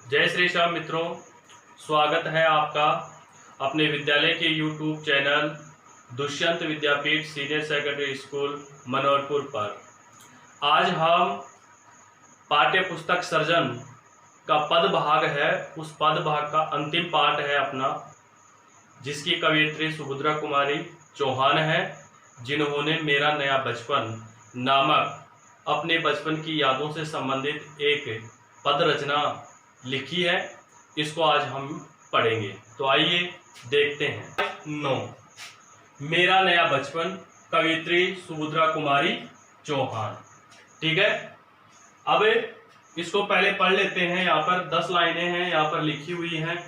जय श्री श्याम मित्रों, स्वागत है आपका अपने विद्यालय के YouTube चैनल दुष्यंत विद्यापीठ सीनियर सेकेंडरी स्कूल मनोहरपुर पर। आज हम पाठ्य पुस्तक सर्जन का पद भाग है, उस पद भाग का अंतिम पाठ है अपना, जिसकी कवयित्री सुभद्रा कुमारी चौहान है, जिन्होंने मेरा नया बचपन नामक अपने बचपन की यादों से संबंधित एक पद रचना लिखी है। इसको आज हम पढ़ेंगे, तो आइए देखते हैं। 9 मेरा नया बचपन, कवयित्री सुभद्रा कुमारी चौहान। ठीक है, अब इसको पहले पढ़ लेते हैं। यहाँ पर 10 लाइनें हैं, यहाँ पर लिखी हुई हैं।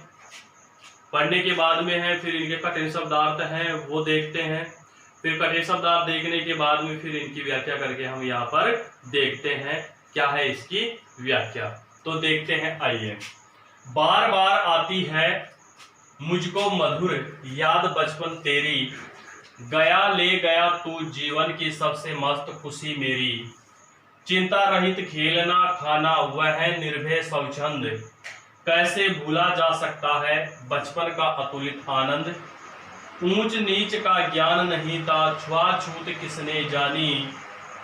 पढ़ने के बाद में है फिर इनके कठिन शब्दार्थ हैं, वो देखते हैं। फिर कठिन शब्दार्थ देखने के बाद में फिर इनकी व्याख्या करके हम यहाँ पर देखते हैं क्या है इसकी व्याख्या। तो देखते हैं, आइए। बार बार आती है मुझको मधुर याद बचपन तेरी, गया ले गया तू जीवन की सबसे मस्त खुशी मेरी। चिंता रहित खेलना खाना वह निर्भय स्वच्छंद, कैसे भूला जा सकता है बचपन का अतुलित आनंद। ऊंच नीच का ज्ञान नहीं था, छुआछूत किसने जानी,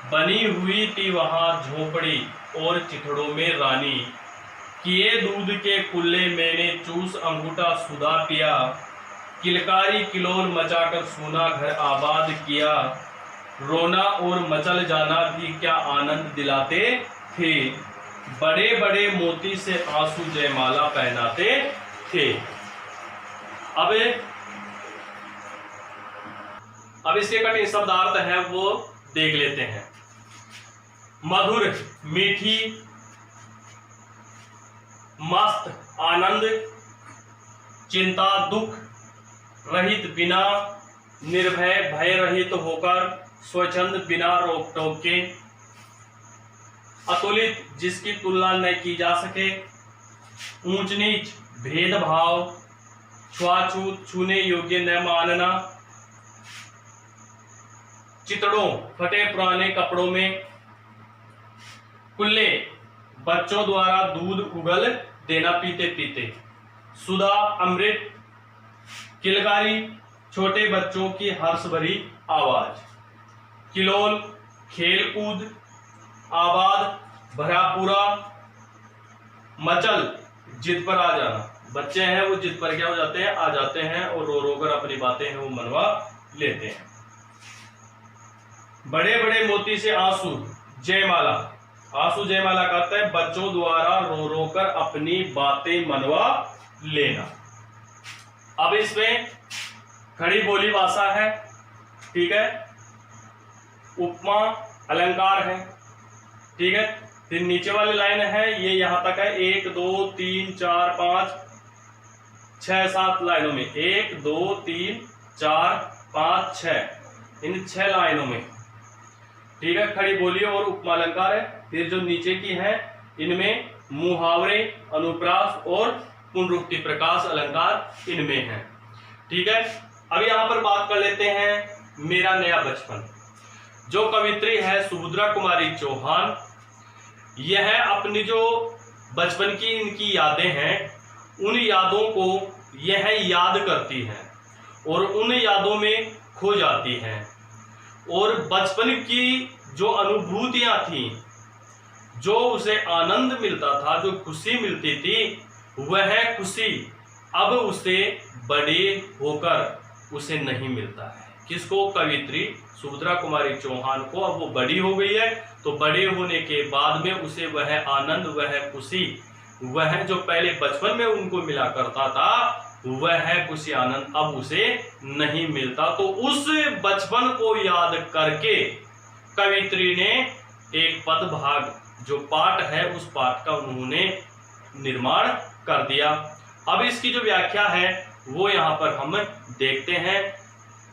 बनी हुई थी वहां झोपड़ी और चिथड़ों में रानी। किए दूध के कुल्ले मैंने चूस अंगूठा सुधा पिया, किलकारी किलोल मचाकर सोना घर आबाद किया। रोना और मचल जाना भी क्या आनंद दिलाते थे, बड़े बड़े मोती से आंसू जयमाला पहनाते थे। अब इसके कठिन शब्दार्थ है वो देख लेते हैं। मधुर मीठी, मस्त आनंद, चिंता दुख रहित बिना, निर्भय भय रहित होकर, स्वच्छंद बिना रोक टोक के, अतुलित जिसकी तुलना न की जा सके, ऊंच नीच भेदभाव, छुआछूत छूने योग्य न मानना, चितड़ों फटे पुराने कपड़ों में, कुल्ले बच्चों द्वारा दूध उगल देना पीते पीते, सुधा अमृत, किलकारी छोटे बच्चों की हर्ष भरी आवाज, किलोल खेल कूद, आबाद भरा पूरा, मचल जिद पर आ जाना, बच्चे हैं वो जिद पर क्या हो जाते हैं, आ जाते हैं और रो रो कर अपनी बातें हैं वो मनवा लेते हैं। बड़े बड़े मोती से आंसू जयमाला, आंसू जयमाला कहता है बच्चों द्वारा रो रो कर अपनी बातें मनवा लेना। अब इसमें खड़ी बोली भाषा है, ठीक है, उपमा अलंकार है, ठीक है। फिर नीचे वाली लाइन है ये यहां तक है, 1 2 3 4 5 6 7 लाइनों में, 1 2 3 4 5 6, इन 6 लाइनों में, ठीक है, खड़ी बोली और उपमा अलंकार है। फिर जो नीचे की है इनमें मुहावरे, अनुप्रास और पुनरुक्ति प्रकाश अलंकार इनमें है, ठीक है। अब यहां पर बात कर लेते हैं मेरा नया बचपन। जो कवित्री है सुभद्रा कुमारी चौहान, यह अपनी जो बचपन की इनकी यादें हैं उन यादों को यह याद करती है और उन यादों में खो जाती है, और बचपन की जो अनुभूतियां थी, जो उसे आनंद मिलता था, जो खुशी मिलती थी, वह खुशी अब उसे बड़े होकर उसे नहीं मिलता है। किसको? कवित्री सुभद्रा कुमारी चौहान को। अब वो बड़ी हो गई है, तो बड़े होने के बाद में उसे वह आनंद, वह खुशी, वह जो पहले बचपन में उनको मिला करता था, वह खुशी आनंद अब उसे नहीं मिलता। तो उस बचपन को याद करके कवित्री ने एक पद भाग जो पाठ है उस पाठ का उन्होंने निर्माण कर दिया। अब इसकी जो व्याख्या है वो यहाँ पर हम देखते हैं।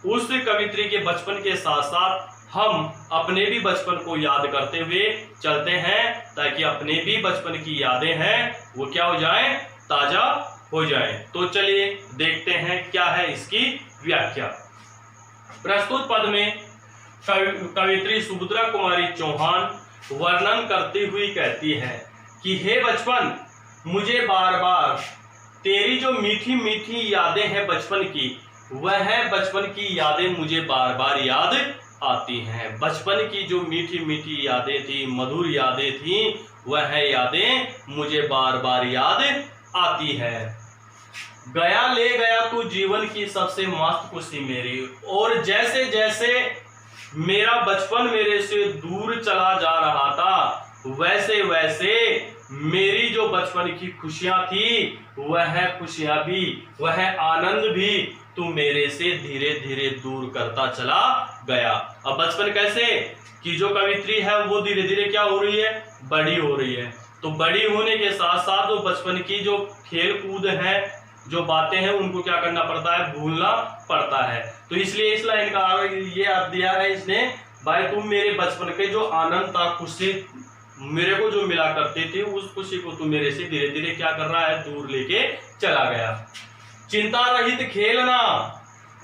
उस कवित्री के बचपन के साथ साथ हम अपने भी बचपन को याद करते हुए चलते हैं, ताकि अपने भी बचपन की यादें हैं वो क्या हो जाएं, ताजा हो जाएं। तो चलिए देखते हैं क्या है इसकी व्याख्या। प्रस्तुत पद में कवित्री सुभद्रा कुमारी चौहान वर्णन करती हुई कहती है कि हे बचपन, मुझे बार बार तेरी जो मीठी मीठी यादें हैं बचपन की, वह बचपन की यादें मुझे बार बार याद आती हैं। बचपन की जो मीठी मीठी यादें थी, मधुर यादें थी, वह यादें मुझे बार बार याद आती है। गया ले गया तू जीवन की सबसे मस्त खुशी मेरी। और जैसे जैसे मेरा बचपन मेरे से दूर चला जा रहा था, वैसे वैसे मेरी जो बचपन की खुशियां थी, वह खुशियां भी, वह आनंद भी तू मेरे से धीरे धीरे दूर करता चला गया। अब बचपन कैसे कि जो कवित्री है वो धीरे धीरे क्या हो रही है, बड़ी हो रही है। तो बड़ी होने के साथ साथ वो बचपन की जो खेल कूद है, जो बातें हैं, उनको क्या करना पड़ता है, भूलना पड़ता है। तो इसलिए इस लाइन का ये अर्थ दिया है इसने, भाई तुम मेरे बचपन के जो आनंद था, खुशी मेरे को जो मिला करती थी, उस खुशी को तू मेरे से धीरे धीरे क्या कर रहा है, दूर लेके चला गया। चिंता रहित खेलना,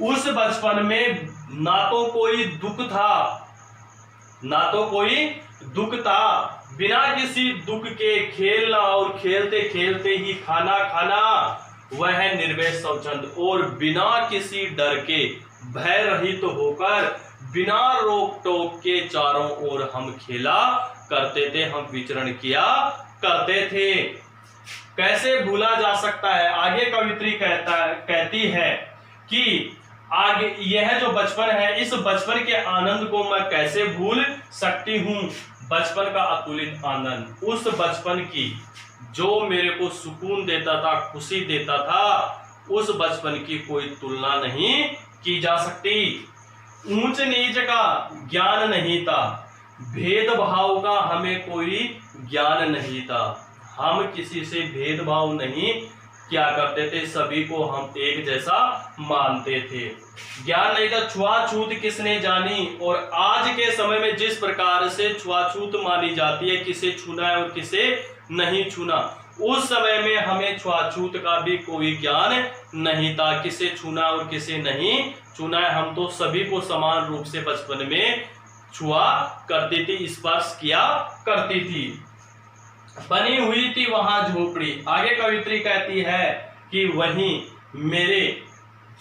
उस बचपन में ना तो कोई दुख था, ना तो कोई दुख था, बिना किसी दुख के खेलना और खेलते खेलते ही खाना खाना, वह निर्भय स्वच्छंद और बिना किसी डर के भय रहित होकर बिना रोक टोक के चारों ओर हम खेला करते थे, हम विचरण किया करते थे। कैसे भूला जा सकता है? आगे कवित्री कहती है कि आगे यह जो बचपन है, इस बचपन के आनंद को मैं कैसे भूल सकती हूँ। बचपन का अतुलित आनंद, उस बचपन की जो मेरे को सुकून देता था, खुशी देता था, उस बचपन की कोई तुलना नहीं की जा सकती। ऊंच नीच का ज्ञान नहीं था, भेदभाव का हमें कोई ज्ञान नहीं था। हम किसी से भेदभाव नहीं क्या करते थे, सभी को हम एक जैसा मानते थे। ज्ञान नहीं था, छुआछूत किसने जानी। और आज के समय में जिस प्रकार से छुआछूत मानी जाती है, किसे छूना है और किसे नहीं छूना, उस समय में हमें छुआछूत का भी कोई ज्ञान नहीं था, किसे छूना और किसे नहीं छूना है। हम तो सभी को समान रूप से बचपन में छुआ करती थी, स्पर्श किया करती थी। बनी हुई थी वहां झोपड़ी। आगे कवित्री कहती है कि वहीं मेरे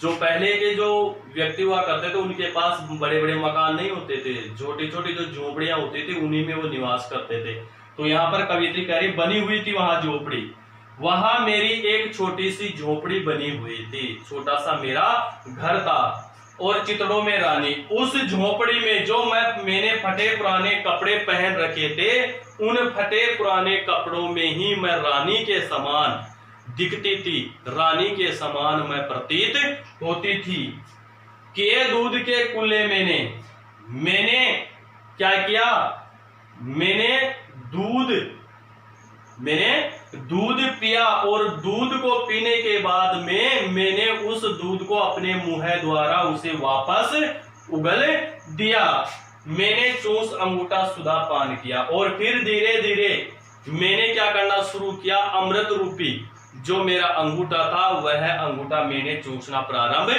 जो पहले के जो व्यक्ति हुआ करते थे, उनके पास बड़े बड़े मकान नहीं होते थे, छोटी छोटी जो झोपड़ियां होती थी, उन्हीं में वो निवास करते थे। तो यहाँ पर कवित्री कह रही, बनी हुई थी वहां झोपड़ी, वहां मेरी एक छोटी सी झोपड़ी बनी हुई थी, छोटा सा मेरा घर था और चितड़ों में रानी। उस झोपड़ी में जो मैंने फटे पुराने कपड़े पहन रखे थे, उन फटे पुराने कपड़ों में ही मैं रानी के समान दिखती थी, रानी के समान मैं प्रतीत होती थी। किए दूध के कुल्ले मैंने क्या किया, मैंने दूध पिया और दूध को पीने के बाद में मैंने उस दूध को अपने मुंह द्वारा उसे वापस उगल दिया। मैंने चूस अंगूठा सुधा पान किया और फिर धीरे धीरे मैंने क्या करना शुरू किया, अमृत रूपी जो मेरा अंगूठा था, वह अंगूठा मैंने चूसना प्रारंभ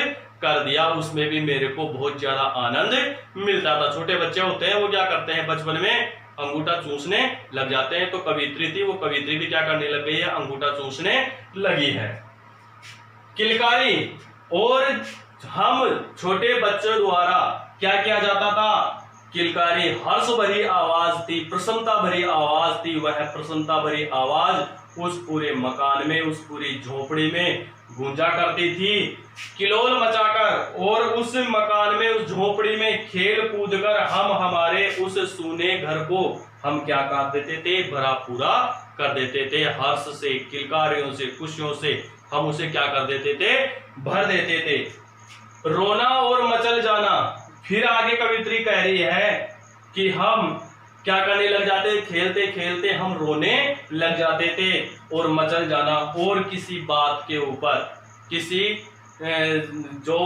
कर दिया। उसमें भी मेरे को बहुत ज्यादा आनंद मिलता था। छोटे बच्चे होते हैं, वो क्या करते हैं, बचपन में अंगूठा चूसने लग जाते हैं। तो कवित्री थी, वो कवित्री भी क्या करने लग गई है, अंगूठा चूसने लगी है। किलकारी, और हम छोटे बच्चों द्वारा क्या किया जाता था, किलकारी, हर्ष भरी आवाज थी, प्रसन्नता भरी आवाज थी। वह प्रसन्नता भरी आवाज उस पूरे मकान में, उस पूरी झोपड़ी में गूंजा करती थी, किलोल मचाकर। और उस मकान में, उस झोपड़ी में खेल कूद कर हम हमारे उस सूने घर को हम क्या कर देते थे, भरा पूरा कर देते थे। हर्ष से, किलकारियों से, खुशियों से हम उसे क्या कर देते थे, भर देते थे। रोना और मचल जाना, फिर आगे कवित्री कह रही है कि हम क्या करने लग जाते, खेलते खेलते हम रोने लग जाते थे। और मचल जाना, और किसी बात के ऊपर, किसी जो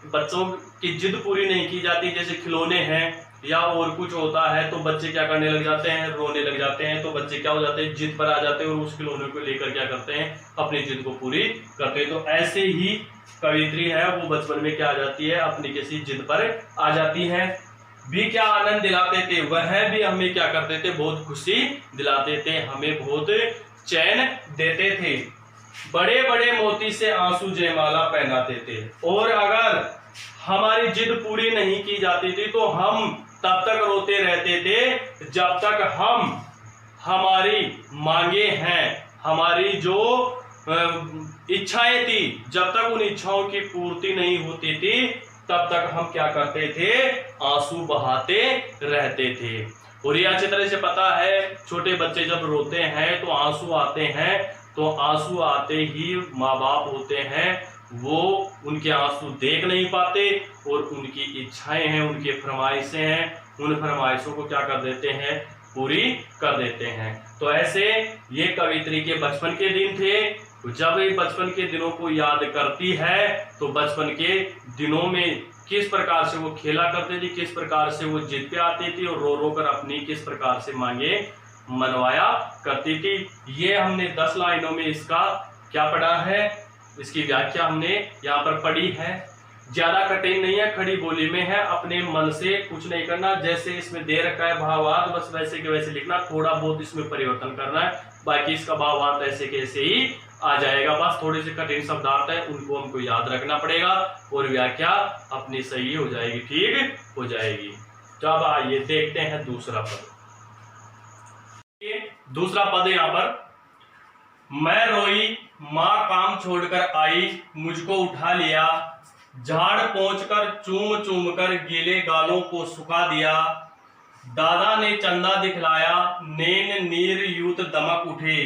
बच्चों की जिद पूरी नहीं की जाती, जैसे खिलौने हैं या और कुछ होता है, तो बच्चे क्या करने लग जाते हैं, रोने लग जाते हैं। तो बच्चे क्या हो जाते हैं, जिद पर आ जाते हैं और उस खिलौने को लेकर क्या करते हैं, अपनी जिद को पूरी करते हैं। तो ऐसे ही कवित्री है, वो बचपन में क्या आ जाती है, अपनी किसी जिद पर आ जाती है। भी क्या आनंद दिलाते थे, वह भी हमें क्या करते थे, बहुत खुशी दिलाते थे, हमें बहुत चैन देते थे, बड़े बड़े मोती से आंसू जयमाला पहनाते थे, और अगर हमारी जिद पूरी नहीं की जाती थी तो हम तब तक रोते रहते थे जब तक हम हमारी मांगे हैं, हमारी जो इच्छाएं थी, जब तक उन इच्छाओं की पूर्ति नहीं होती थी तब तक हम क्या करते थे, आंसू बहाते रहते थे। और ये अच्छी तरह से पता है, छोटे बच्चे जब रोते हैं तो आंसू आते हैं, तो आंसू आते ही माँ बाप होते हैं वो उनके आंसू देख नहीं पाते और उनकी इच्छाएं हैं, उनकी फरमाइशें हैं, उन फरमाइशों को क्या कर देते हैं, पूरी कर देते हैं। तो ऐसे ये कवित्री के बचपन के दिन थे। जब ये बचपन के दिनों को याद करती है तो बचपन के दिनों में किस प्रकार से वो खेला करती थी, किस प्रकार से वो जिद पे आती थी और रो रो कर अपनी किस प्रकार से मांगे मनवाया करती थी। ये हमने 10 लाइनों में इसका क्या पढ़ा है, इसकी व्याख्या हमने यहाँ पर पढ़ी है। ज्यादा कठिन नहीं है, खड़ी बोली में है, अपने मन से कुछ नहीं करना, जैसे इसमें दे रखा है भावार्थ बस वैसे के वैसे लिखना, थोड़ा बहुत इसमें परिवर्तन करना है, बाकी इसका भावार्थ ऐसे के ऐसे ही आ जाएगा। बस थोड़े से कठिन शब्दार्थ है उनको हमको याद रखना पड़ेगा और व्याख्या अपनी सही हो जाएगी, ठीक हो जाएगी। तो अब आइए देखते हैं दूसरा पद। दूसरा पद यहाँ पर, मैं रोई माँ काम छोड़कर आई, मुझको उठा लिया, झाड़ पहुंचकर चूम चूम कर गीले गालों को सुखा दिया, दादा ने चंदा दिखलाया, नैन नीर यूत दमक उठे,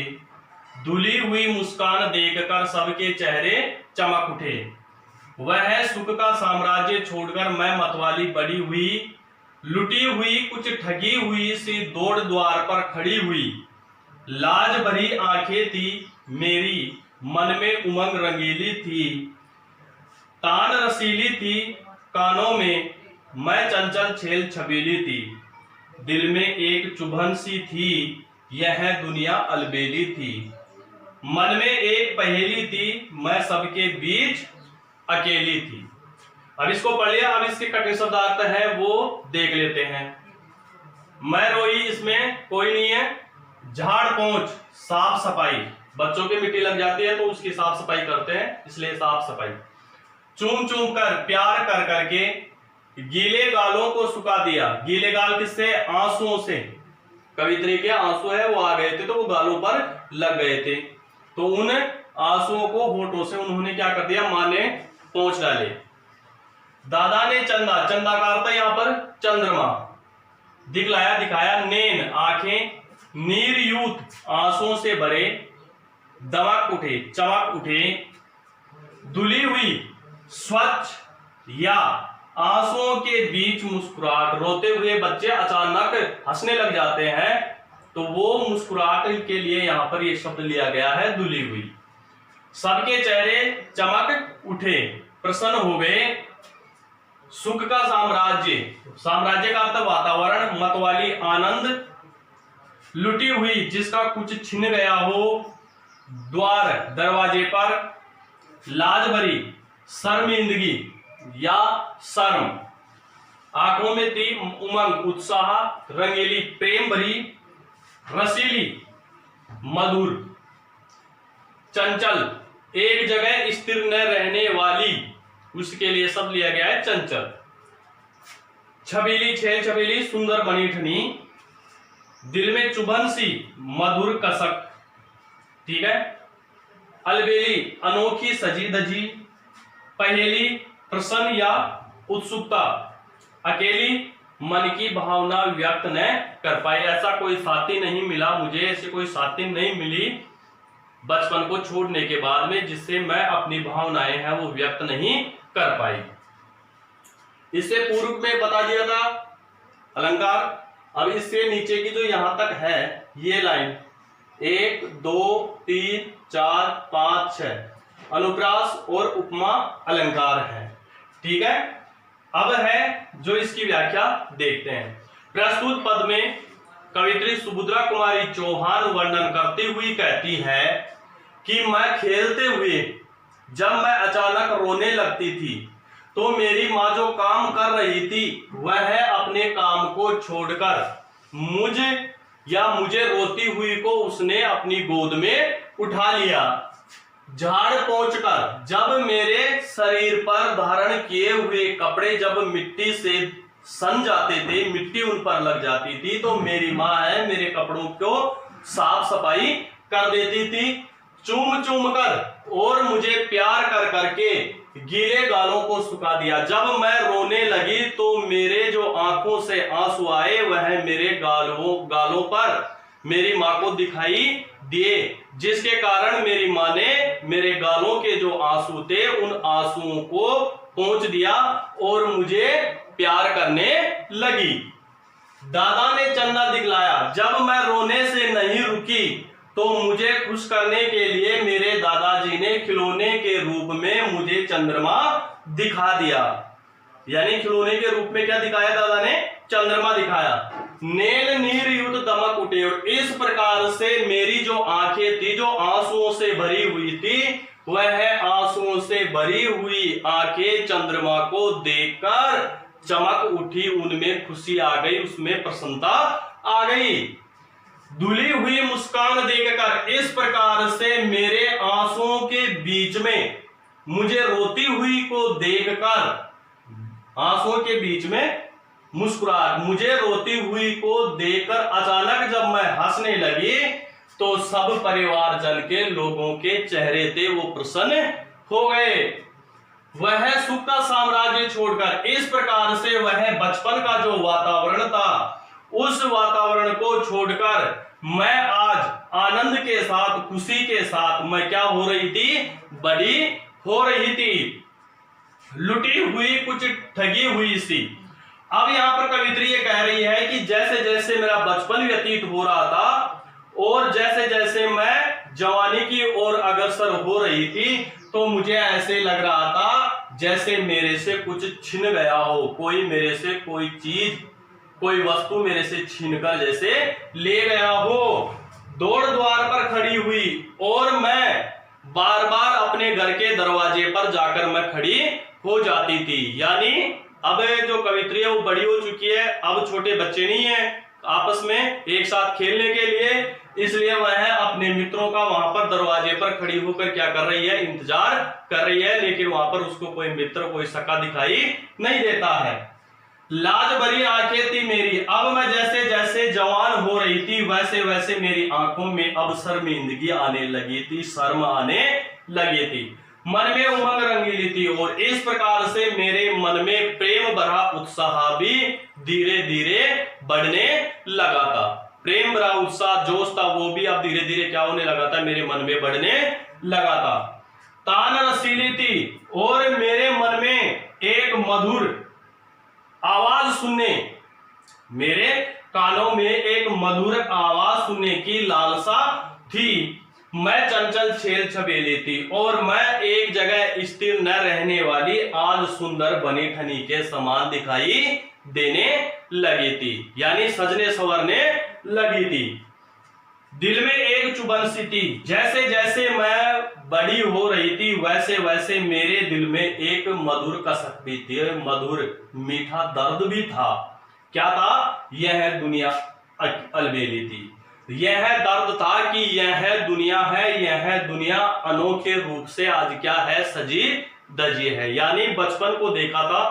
धुली हुई मुस्कान देखकर सबके चेहरे चमक उठे, वह सुख का साम्राज्य छोड़कर मैं मतवाली बड़ी हुई, लुटी हुई कुछ ठगी हुई सी दौड़ द्वार पर खड़ी हुई, लाज भरी आंखें थी मेरी, मन में उमंग रंगीली थी, तान रसीली थी कानों में, मैं चंचल छेल छबीली थी, दिल में एक चुभन सी थी, यह दुनिया अलबेली थी, मन में एक पहेली थी, मैं सबके बीच अकेली थी। अब इसको पढ़ लिया, अब इसके कठिन शब्दार्थ है वो देख लेते हैं। मैं रोई, इसमें कोई नहीं है, झाड़ पोंछ साफ सफाई, बच्चों की मिट्टी लग जाती है तो उसकी साफ सफाई करते हैं, इसलिए साफ सफाई, चूम चूम कर प्यार कर करके, गीले गालों को सुखा दिया, गीले गाल किससे, आंसुओं से, कवित्री के आंसू है वो आ गए थे तो वो गालों पर लग गए थे, तो उन आंसुओं को होठों से उन्होंने क्या कर दिया, मां ने पोंछ डाले, दादा ने चंदा, चंदा का अर्थ है यहाँ पर चंद्रमा, दिखलाया दिखाया, नैन आंखें, नीर यूत आंसुओं से भरे, दमक उठे चमक उठे, धुली हुई स्वच्छ या आंसुओं के बीच मुस्कुराहट, रोते हुए बच्चे अचानक हंसने लग जाते हैं तो वो मुस्कुराहट के लिए यहां पर ये शब्द लिया गया है, धुली हुई, सबके चेहरे चमक उठे, प्रसन्न हो गए, सुख का साम्राज्य, साम्राज्य का अर्थ वातावरण, मतवाली आनंद, लुटी हुई जिसका कुछ छिन गया हो, द्वार दरवाजे पर, लाज भरी शर्मिंदगी या शर्म, आंखों में थी उमंग उत्साह, रंगीली प्रेम भरी, रसीली मधुर, चंचल एक जगह स्थिर न रहने वाली, उसके लिए सब लिया गया है चंचल, छबीली छेल छबीली सुंदर बनी ठनी, दिल में चुभन सी मधुर कसक, ठीक है, अलबेली अनोखी सजी धजी, पहेली प्रसन्न या उत्सुकता, अकेली मन की भावना व्यक्त न कर पाई, ऐसा कोई साथी नहीं मिला मुझे, ऐसी कोई साथी नहीं मिली बचपन को छोड़ने के बाद में जिससे मैं अपनी भावनाएं हैं वो व्यक्त नहीं कर पाई। इससे पूर्व में बता दिया था अलंकार। अब इससे नीचे की जो यहां तक है ये लाइन 1 2 3 4 5 6 अनुप्रास और उपमा अलंकार है, ठीक है। अब है जो इसकी व्याख्या देखते हैं। प्रस्तुत पद में कवित्री सुभद्रा कुमारी चौहान वर्णन करती हुई कहती है कि मैं खेलते हुए जब मैं अचानक रोने लगती थी तो मेरी माँ जो काम कर रही थी वह अपने काम को छोड़कर मुझ या मुझे रोती हुई को उसने अपनी गोद में उठा लिया। झाड़ पोंछकर जब मेरे शरीर पर धारण किए हुए कपड़े जब मिट्टी से सन जाते थे, मिट्टी उन पर लग जाती थी, तो मेरी माँ है मेरे कपड़ों को साफ सफाई कर देती थी, चूम चूम कर और मुझे प्यार कर करके गीले गालों को सुखा दिया। जब मैं रोने लगी तो मेरे जो आंखों से आंसू आए वह मेरे गालों पर मेरी माँ को दिखाई दिए, जिसके कारण मेरी माँ ने मेरे गालों के जो आंसू थे उन आंसुओं को पोंछ दिया और मुझे प्यार करने लगी। दादा ने चंदा दिखलाया, जब मैं रोने से नहीं रुकी तो मुझे खुश करने के लिए मेरे दादाजी ने खिलौने के रूप में मुझे चंद्रमा दिखा दिया। यानी खिलौने के रूप में क्या दिखाया दादा ने? चंद्रमा दिखाया। नेल नीर युद्ध दमक उठे, और इस प्रकार से मेरी जो आंखें थी जो आंसुओं से भरी हुई थी, वह आंसुओं से भरी हुई आंखें चंद्रमा को देखकर चमक उठी, उनमें खुशी आ गई, उसमें प्रसन्नता आ गई। धुली हुई मुस्कान देखकर इस प्रकार से मेरे आंसुओं के बीच में मुझे रोती हुई को देखकर, आंसुओं के बीच में मुस्कुराहट, मुझे रोती हुई को देखकर अचानक जब मैं हंसने लगी तो सब परिवार जन के लोगों के चेहरे थे वो प्रसन्न हो गए। वह सुख का साम्राज्य छोड़कर इस प्रकार से वह बचपन का जो वातावरण था उस वातावरण को छोड़कर मैं आज आनंद के साथ, खुशी के साथ मैं क्या हो रही थी? बड़ी हो रही थी, लुटी हुई, कुछ ठगी हुई सी। अब यहां पर कवित्री ये कह रही है कि जैसे जैसे मेरा बचपन व्यतीत हो रहा था और जैसे जैसे मैं जवानी की ओर अग्रसर हो रही थी तो मुझे ऐसे लग रहा था जैसे मेरे से कुछ छिन गया हो, कोई मेरे से कोई चीज, कोई वस्तु मेरे से छीनकर जैसे ले गया हो। दौड़ द्वार पर खड़ी हुई और मैं बार बार अपने घर के दरवाजे पर जाकर मैं खड़ी हो जाती थी। यानी अब जो कवित्री है वो बड़ी हो चुकी है, अब छोटे बच्चे नहीं है आपस में एक साथ खेलने के लिए, इसलिए वह अपने मित्रों का वहां पर दरवाजे पर खड़ी होकर क्या कर रही है? इंतजार कर रही है, लेकिन वहां पर उसको कोई मित्र, कोई सखा दिखाई नहीं देता है। लाज भरी आंखें थी मेरी, अब मैं जैसे जैसे जवान हो रही थी वैसे वैसे मेरी आंखों में अब शर्मिंदगी आने लगी थी, शर्म आने लगी थी। मन में उमंग रंगीली थी और इस प्रकार से मेरे मन में प्रेम भरा उत्साह भी धीरे धीरे बढ़ने लगा था। प्रेम भरा उत्साह, जोश था, वो भी अब धीरे धीरे क्या होने लगा था? मेरे मन में बढ़ने लगा था। तान रसीली थी और मेरे मन में एक मधुर आवाज सुनने, मेरे कानों में एक मधुर आवाज सुनने की लालसा थी। मैं चंचल छेल छबेली थी और मैं एक जगह स्थिर न रहने वाली आज सुंदर बनी ठनी के समान दिखाई देने लगी थी, यानी सजने संवरने लगी थी। दिल में एक चुभन सी थी, जैसे जैसे मैं बड़ी हो रही थी वैसे वैसे मेरे दिल में एक मधुर कसक भी थी, मधुर मीठा दर्द भी था। क्या था? यह दुनिया अलबेली थी, यह दर्द था कि यह दुनिया है, यह दुनिया अनोखे रूप से आज क्या है? सजी धजी है। यानी बचपन को देखा था,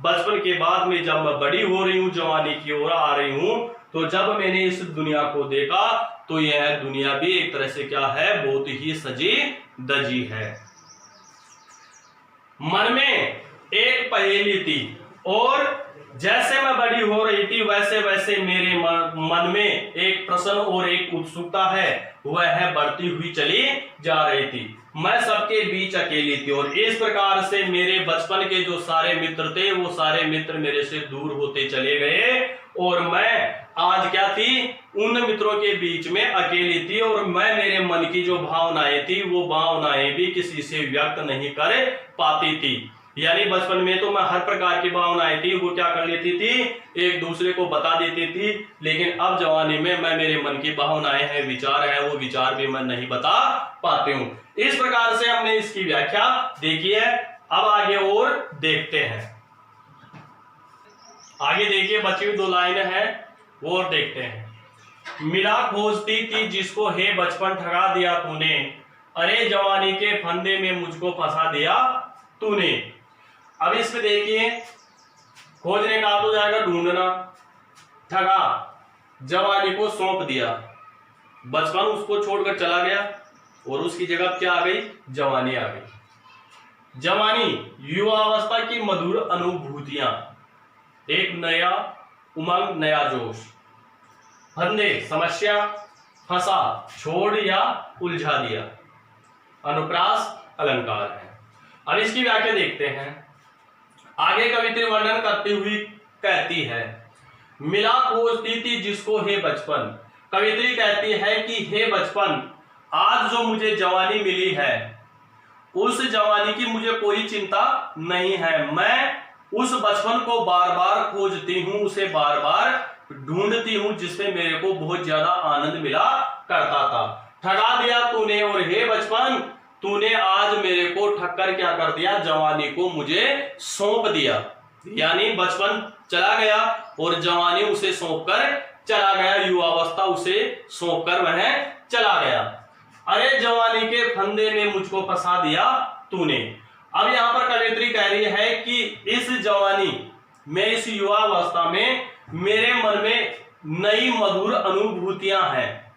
बचपन के बाद में जब मैं बड़ी हो रही हूं, जवानी की ओर आ रही हूं, तो जब मैंने इस दुनिया को देखा तो यह दुनिया भी एक तरह से क्या है? बहुत ही सजी धजी है। मन में एक पहेली थी और जैसे मैं बड़ी हो रही थी वैसे वैसे मेरे मन में एक प्रश्न और एक उत्सुकता है वह बढ़ती हुई चली जा रही थी। मैं सबके बीच अकेली थी और इस प्रकार से मेरे बचपन के जो सारे मित्र थे वो सारे मित्र मेरे से दूर होते चले गए और मैं आज क्या थी? उन मित्रों के बीच में अकेली थी और मैं मेरे मन की जो भावनाएं थी वो भावनाएं भी किसी से व्यक्त नहीं कर पाती थी। यानी बचपन में तो मैं हर प्रकार की भावनाएं थी वो क्या कर लेती थी? एक दूसरे को बता देती थी, लेकिन अब जवानी में मैं मेरे मन की भावनाएं हैं, विचार हैं, वो विचार भी मैं नहीं बता पाती हूँ। इस प्रकार से हमने इसकी व्याख्या देखी है। अब आगे और देखते हैं, आगे देखिए बची हुई 2 लाइनें हैं वो और देखते हैं। मिला खोजती थी जिसको हे बचपन ठगा दिया तूने, अरे जवानी के फंदे में मुझको फंसा दिया तूने। अब इसमें देखिए खोजने का तो जाएगा ढूंढना, ठगा, जवानी को सौंप दिया, बचपन उसको छोड़कर चला गया और उसकी जगह क्या आ गई, जवानी आ गई। जवानी युवावस्था की मधुर अनुभूतियां, एक नया उमंग, नया जोश। फंदे समस्या, फंसा, छोड़ या उलझा दिया। अनुप्रास अलंकार है। अब इसकी व्याख्या देखते हैं। आगे कवित्री वर्णन करती हुई कहती है, मिला खोजती थी जिसको हे बचपन। कवित्री कहती है कि हे बचपन, आज जो मुझे जवानी मिली है उस जवानी की मुझे कोई चिंता नहीं है। मैं उस बचपन को बार बार खोजती हूं, उसे बार बार ढूंढती हूं जिसमें मेरे को बहुत ज्यादा आनंद मिला करता था। ठगा दिया तूने और हे बचपन, तूने आज मेरे को ठग कर क्या कर दिया, जवानी को मुझे सौंप दिया। यानी बचपन चला गया और जवानी उसे सौंप कर चला गया, युवावस्था उसे सौंप कर वह चला गया। अरे जवानी के फंदे में मुझको फंसा दिया तूने। अब यहां पर कवित्री कह रही है कि इस जवानी में, इस युवावस्था में मेरे मन में नई मधुर अनुभूतियां हैं,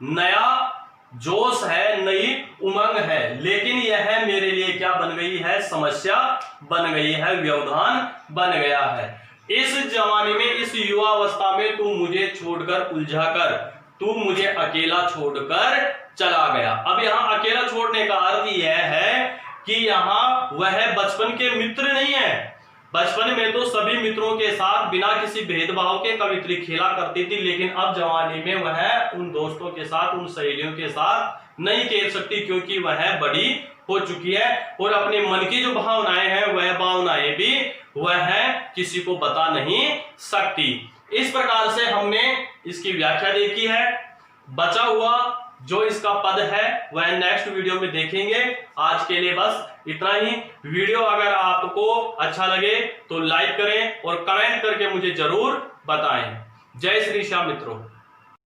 नया जोश है, नई उमंग है, लेकिन यह मेरे लिए क्या बन गई है, समस्या बन गई है, व्यवधान बन गया है। इस जवानी में, इस युवावस्था में तू मुझे छोड़कर, उलझाकर, तू मुझे अकेला छोड़कर चला गया। अब यहां अकेला छोड़ने का अर्थ यह है कि यहां वह बचपन के मित्र नहीं है। बचपन में तो सभी मित्रों के साथ बिना किसी भेदभाव के कवित्री खेला करती थी, लेकिन अब जवानी में वह उन दोस्तों के साथ, उन सहेलियों के साथ नहीं खेल सकती, क्योंकि वह बड़ी हो चुकी है और अपने मन की जो भावनाएं हैं वह भावनाएं भी वह किसी को बता नहीं सकती। इस प्रकार से हमने इसकी व्याख्या देखी है। बचा हुआ जो इसका पद है वह नेक्स्ट वीडियो में देखेंगे। आज के लिए बस इतना ही। वीडियो अगर आपको अच्छा लगे तो लाइक करें और कमेंट करके मुझे जरूर बताएं। जय श्री श्याम मित्रों।